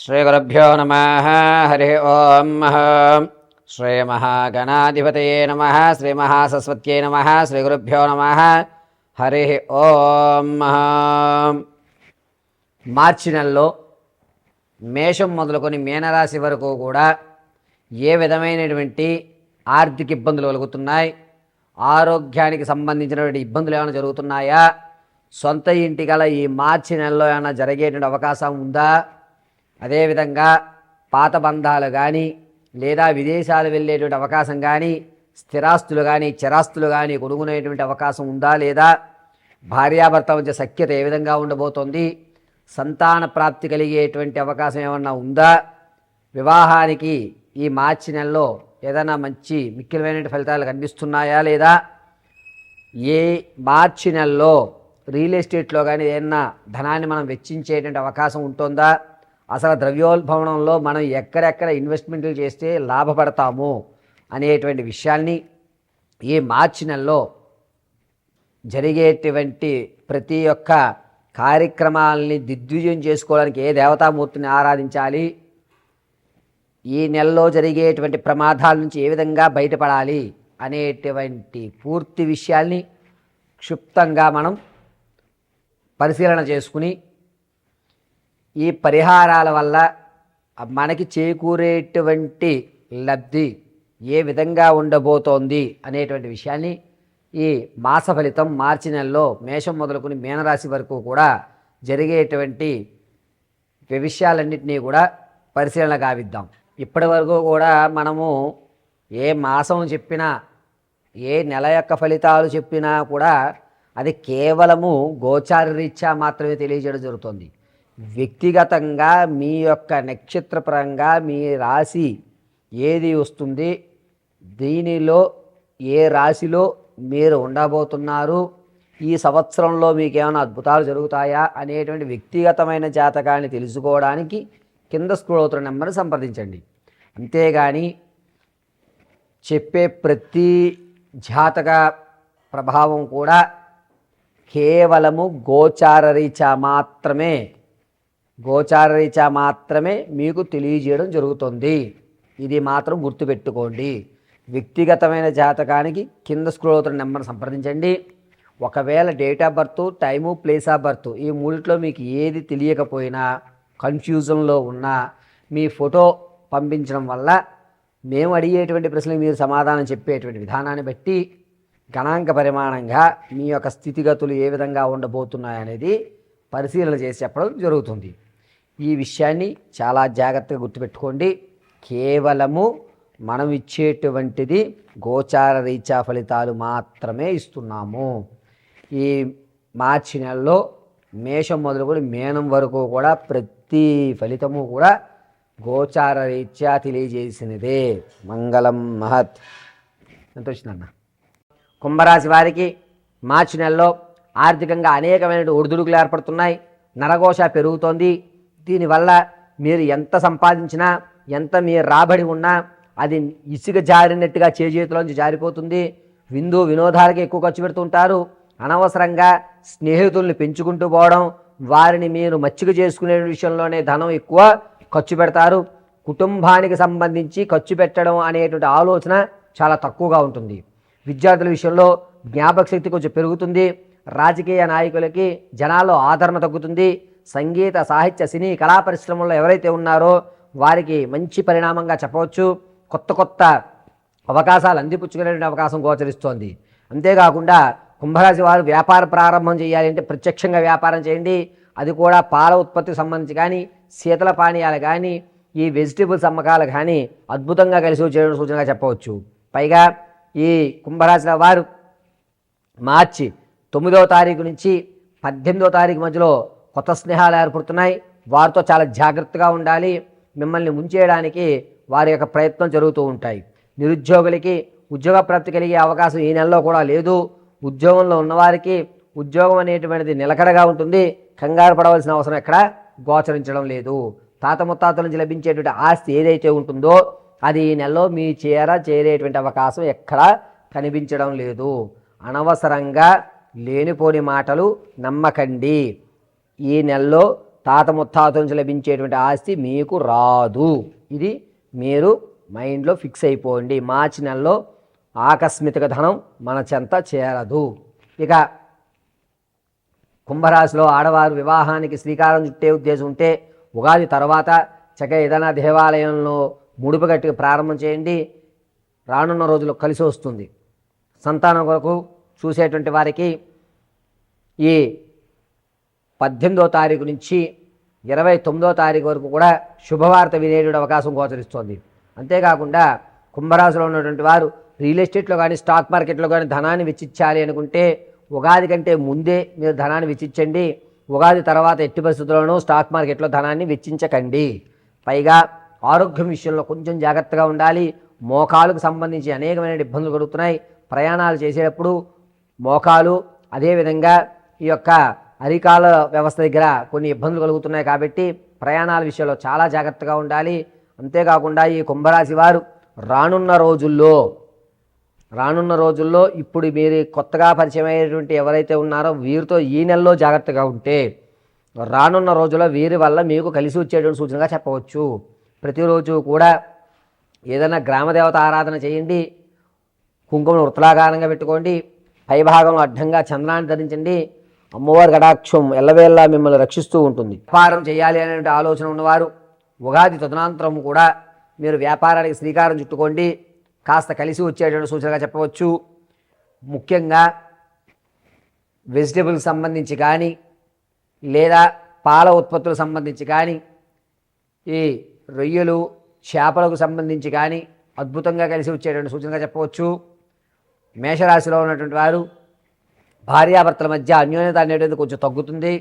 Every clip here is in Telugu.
శ్రీగురుభ్యో నమః. హరి ఓం. శ్రీమహాగణాధిపతయే నమః. శ్రీమహాసరస్వత్యై నమః. శ్రీగురుభ్యో నమః. హరి ఓం. మార్చి నెలలో మేషం మొదలుకొని మీనరాశి వరకు కూడా ఏ విధమైనటువంటి ఆర్థిక ఇబ్బందులు కలుగుతున్నాయి, ఆరోగ్యానికి సంబంధించినటువంటి ఇబ్బందులు ఏమైనా జరుగుతున్నాయా, సొంత ఇంటి గల ఈ మార్చి నెలలో ఏమైనా జరిగేటువంటి అవకాశం ఉందా, అదేవిధంగా పాత బంధాలు కానీ లేదా విదేశాలు వెళ్ళేటువంటి అవకాశం కానీ, స్థిరాస్తులు కానీ చరాస్తులు కానీ కొనుగొనేటువంటి అవకాశం ఉందా లేదా, భార్యాభర్త మధ్య సఖ్యత ఏ విధంగా ఉండబోతోంది, సంతాన ప్రాప్తి కలిగేటువంటి అవకాశం ఏమన్నా ఉందా, వివాహానికి ఈ మార్చి నెలలో ఏదైనా మంచి మిక్కిలమైన ఫలితాలు కనిపిస్తున్నాయా లేదా, ఏ మార్చి నెలలో రియల్ ఎస్టేట్లో కానీ ఏదైనా ధనాన్ని మనం వెచ్చించేటువంటి అవకాశం ఉంటుందా, అసలు ద్రవ్యోల్బణంలో మనం ఎక్కడెక్కడ ఇన్వెస్ట్మెంట్లు చేస్తే లాభపడతాము అనేటువంటి విషయాల్ని ఈ మార్చి నెలలో జరిగేటువంటి ప్రతి ఒక్క కార్యక్రమాలని దిగ్విజయం చేసుకోవడానికి ఏ దేవతామూర్తిని ఆరాధించాలి, ఈ నెలలో జరిగేటువంటి ప్రమాదాల నుంచి ఏ విధంగా బయటపడాలి అనేటువంటి పూర్తి విషయాల్ని క్షుప్తంగా మనం పరిశీలన చేసుకుని ఈ పరిహారాల వల్ల మనకి చేకూరేటువంటి లబ్ధి ఏ విధంగా ఉండబోతోంది అనేటువంటి విషయాన్ని ఈ మాస ఫలితం మార్చి నెలలో మేషం మొదలుకొని మీనరాశి వరకు కూడా జరిగేటువంటి విషయాలన్నింటినీ కూడా పరిశీలన గావిద్దాం. ఇప్పటి వరకు కూడా మనము ఏ మాసం చెప్పినా ఏ నెల యొక్క ఫలితాలు చెప్పినా కూడా అది కేవలము గోచార రీత్యా మాత్రమే తెలియజేయడం జరుగుతుంది. వ్యక్తిగతంగా మీ యొక్క నక్షత్రపరంగా మీ రాశి ఏది వస్తుంది, దీనిలో ఏ రాశిలో మీరు ఉండబోతున్నారు, ఈ సంవత్సరంలో మీకు ఏమైనా అద్భుతాలు జరుగుతాయా అనేటువంటి వ్యక్తిగతమైన జాతకాన్ని తెలుసుకోవడానికి కింద స్క్రోల్ అవుతున్న నెంబర్ని సంప్రదించండి. అంతేగాని చెప్పే ప్రతి జాతక ప్రభావం కూడా కేవలము గోచారరీత్యా మాత్రమే మీకు తెలియజేయడం జరుగుతుంది. ఇది మాత్రం గుర్తుపెట్టుకోండి. వ్యక్తిగతమైన జాతకానికి కింద స్క్రోల్ అవుతున్న నెంబర్ సంప్రదించండి. ఒకవేళ date of birth, time, place of birth ఈ మూడిట్లో మీకు ఏది తెలియకపోయినా, కన్ఫ్యూజన్లో ఉన్నా మీ ఫోటో పంపించడం వల్ల మేము అడిగేటువంటి ప్రశ్నలకు మీరు సమాధానం చెప్పేటువంటి విధానాన్ని బట్టి గణాంక పరిమాణంగా మీ యొక్క స్థితిగతులు ఏ విధంగా ఉండబోతున్నాయనేది పరిశీలన చేసి చెప్పడం జరుగుతుంది. ఈ విషయాన్ని చాలా జాగ్రత్తగా గుర్తుపెట్టుకోండి. కేవలము మనం ఇచ్చేటువంటిది గోచార రీత్యా ఫలితాలు మాత్రమే ఇస్తున్నాము. ఈ మార్చి నెలలో మేషం మొదలుకొని మీనం వరకు కూడా ప్రతి ఫలితము కూడా గోచార రీత్యా తెలియజేసినదే. మంగళం మహత్. ఎంత వచ్చిందన్న? కుంభరాశి వారికి మార్చి నెలలో ఆర్థికంగా అనేకమైన ఒడిదుడుకులు ఏర్పడుతున్నాయి. నరఘోష పెరుగుతోంది. దీనివల్ల మీరు ఎంత సంపాదించినా, ఎంత మీ రాబడి ఉన్నా అది ఇసుక జారినట్టుగా చేతిలోంచి జారిపోతుంది. వినోదాలకి ఎక్కువ ఖర్చు పెడుతుంటారు. అనవసరంగా స్నేహితుల్ని పెంచుకుంటూ పోవడం, వారిని మీరు మచ్చిక చేసుకునే విషయంలోనే ధనం ఎక్కువ ఖర్చు పెడతారు. కుటుంబానికి సంబంధించి ఖర్చు పెట్టడం అనేటువంటి ఆలోచన చాలా తక్కువగా ఉంటుంది. విద్యార్థుల విషయంలో జ్ఞాపక శక్తి కొంచెం పెరుగుతుంది. రాజకీయ నాయకులకి జనాల్లో ఆదరణ తగ్గుతుంది. సంగీత, సాహిత్య, సినీ, కళా పరిశ్రమల్లో ఎవరైతే ఉన్నారో వారికి మంచి పరిణామంగా చెప్పవచ్చు. కొత్త అవకాశాలు అందిపుచ్చుకునే అవకాశం గోచరిస్తోంది. అంతేకాకుండా కుంభరాశి వారు వ్యాపార ప్రారంభం చేయాలి అంటే ప్రత్యక్షంగా వ్యాపారం చేయండి. అది కూడా పాల ఉత్పత్తికి సంబంధించి కానీ, శీతల పానీయాలు కానీ, ఈ వెజిటేబుల్స్ అమ్మకాలు కానీ అద్భుతంగా కలిసి వచ్చే సూచనగా చెప్పవచ్చు. పైగా ఈ కుంభరాశి వారు మార్చి 9వ తారీఖు నుంచి 18వ తారీఖు మధ్యలో కొత్త స్నేహాలు ఏర్పడుతున్నాయి. వారితో చాలా జాగ్రత్తగా ఉండాలి. మిమ్మల్ని ముంచేయడానికి వారి యొక్క ప్రయత్నం జరుగుతూ ఉంటాయి. నిరుద్యోగులకి ఉద్యోగ ప్రాప్తి కలిగే అవకాశం ఈ నెలలో కూడా లేదు. ఉద్యోగంలో ఉన్నవారికి ఉద్యోగం అనేటువంటిది నిలకడగా ఉంటుంది. కంగారు పడవలసిన అవసరం ఎక్కడ గోచరించడం లేదు. తాత ముత్తాతల నుంచి లభించేటువంటి ఆస్తి ఏదైతే ఉంటుందో అది ఈ నెలలో మీ చేరేటువంటి అవకాశం ఎక్కడా కనిపించడం లేదు. అనవసరంగా లేనిపోని మాటలు నమ్మకండి. ఈ నెలలో తాత ముత్తాతల నుంచి లభించేటువంటి ఆస్తి మీకు రాదు. ఇది మీరు మైండ్లో ఫిక్స్ అయిపోండి. మార్చి నెలలో ఆకస్మిక ధనం మన చెంత చేరదు. ఇక కుంభరాశిలో ఆడవారు వివాహానికి శ్రీకారం చుట్టే ఉద్దేశం ఉంటే ఉగాది తర్వాత చక్కగా ఏదైనా దేవాలయంలో ముడుపు కట్టి ప్రారంభం చేయండి. రానున్న రోజుల్లో కలిసి వస్తుంది. సంతానం కొరకు చూసేటువంటి వారికి ఈ 18వ తారీఖు నుంచి 29వ తారీఖు వరకు కూడా శుభవార్త వినేటువంటి అవకాశం గోచరిస్తోంది. అంతేకాకుండా కుంభరాశిలో ఉన్నటువంటి వారు రియల్ ఎస్టేట్లో కానీ స్టాక్ మార్కెట్లో కానీ ధనాన్ని వెచ్చించాలి అనుకుంటే ఉగాది కంటే ముందే మీరు ధనాన్ని వెచ్చించండి. ఉగాది తర్వాత ఎట్టి పరిస్థితుల్లోనూ స్టాక్ మార్కెట్లో ధనాన్ని వెచ్చించకండి. పైగా ఆరోగ్యం విషయంలో కొంచెం జాగ్రత్తగా ఉండాలి. మోకాలకు సంబంధించి అనేకమైన ఇబ్బందులు కలుగుతున్నాయి. ప్రయాణాలు చేసేటప్పుడు మోకాలు అదేవిధంగా ఈ యొక్క అరికాల వ్యవస్థ దగ్గర కొన్ని ఇబ్బందులు కలుగుతున్నాయి. కాబట్టి ప్రయాణాల విషయంలో చాలా జాగ్రత్తగా ఉండాలి. అంతేకాకుండా ఈ కుంభరాశి వారు రానున్న రోజుల్లో ఇప్పుడు మీరు కొత్తగా పరిచయం అయ్యేటువంటి ఎవరైతే ఉన్నారో వీరితో ఈ నెలలో జాగ్రత్తగా ఉంటే రానున్న రోజుల్లో వీరి వల్ల మీకు కలిసి వచ్చేటువంటి సూచనగా చెప్పవచ్చు. ప్రతిరోజు కూడా ఏదైనా గ్రామదేవత ఆరాధన చేయండి. కుంకుమను వృత్తలాకారంగా పెట్టుకోండి. పైభాగంలో అడ్డంగా చంద్రాన్ని ధరించండి. అమ్మవారి కటాక్షం ఎల్లవేళలా మిమ్మల్ని రక్షిస్తూ ఉంటుంది. వ్యాపారం చేయాలి అనే ఆలోచన ఉన్నవారు ఉగాది తదనంతరం కూడా మీరు వ్యాపారానికి శ్రీకారం చుట్టుకోండి. కాస్త కలిసి వచ్చేటువంటి సూచనగా చెప్పవచ్చు. ముఖ్యంగా వెజిటేబుల్కి సంబంధించి కానీ లేదా పాల ఉత్పత్తులకు సంబంధించి కానీ ఈ రొయ్యలు చేపలకు సంబంధించి కానీ అద్భుతంగా కలిసి వచ్చేటువంటి సూచనగా చెప్పవచ్చు. మేషరాశిలో ఉన్నటువంటి వారు భార్యాభర్తల మధ్య అన్యోన్యత అనేటువంటిది కొంచెం తగ్గుతుంది.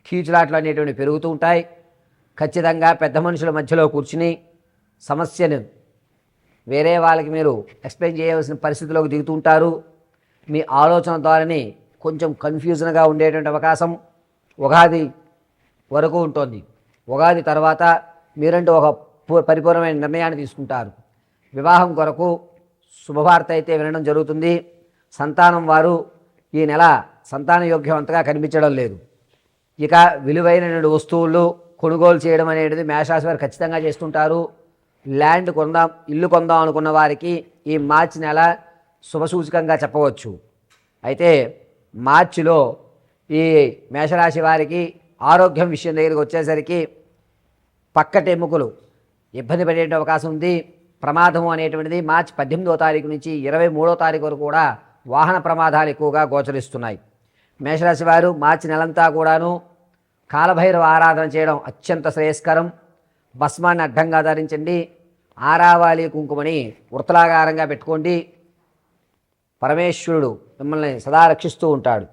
కీచులాట్లు అనేటువంటి పెరుగుతూ ఉంటాయి. ఖచ్చితంగా పెద్ద మనుషుల మధ్యలో కూర్చుని సమస్యను వేరే వాళ్ళకి మీరు ఎక్స్ప్లెయిన్ చేయవలసిన పరిస్థితిలోకి దిగుతుంటారు. మీ ఆలోచన ద్వారానే కొంచెం కన్ఫ్యూజన్గా ఉండేటువంటి అవకాశం ఉగాది వరకు ఉంటుంది. ఉగాది తర్వాత మీరంటూ ఒక పరిపూర్ణమైన నిర్ణయాన్ని తీసుకుంటారు. వివాహం కొరకు శుభవార్త అయితే వినడం జరుగుతుంది. సంతానం వారు ఈ నెల సంతాన యోగ్యం అంతగా కనిపించడం లేదు. ఇక విలువైన వస్తువులు కొనుగోలు చేయడం అనేది మేషరాశి వారు ఖచ్చితంగా చేస్తుంటారు. ల్యాండ్ కొందాం, ఇల్లు కొందాం అనుకున్న వారికి ఈ మార్చి నెల శుభసూచకంగా చెప్పవచ్చు. అయితే మార్చిలో ఈ మేషరాశి వారికి ఆరోగ్యం విషయం దగ్గరికి వచ్చేసరికి పక్కటెముకలు ఇబ్బంది పడే అవకాశం ఉంది. ప్రమాదము అనేటువంటిది మార్చి 18వ తారీఖు నుంచి 23వ తారీఖు వరకు కూడా వాహన ప్రమాదాలు ఎక్కువగా గోచరిస్తున్నాయి. మేషరాశి వారు మార్చి నెలంతా కూడాను కాలభైరవ ఆరాధన చేయడం అత్యంత శ్రేయస్కరం. భస్మాన్ని అడ్డంగా ధరించండి. ఆరావాలి కుంకుమని వృత్తలాకారంగా పెట్టుకోండి. పరమేశ్వరుడు మిమ్మల్ని సదా రక్షిస్తూ ఉంటాడు.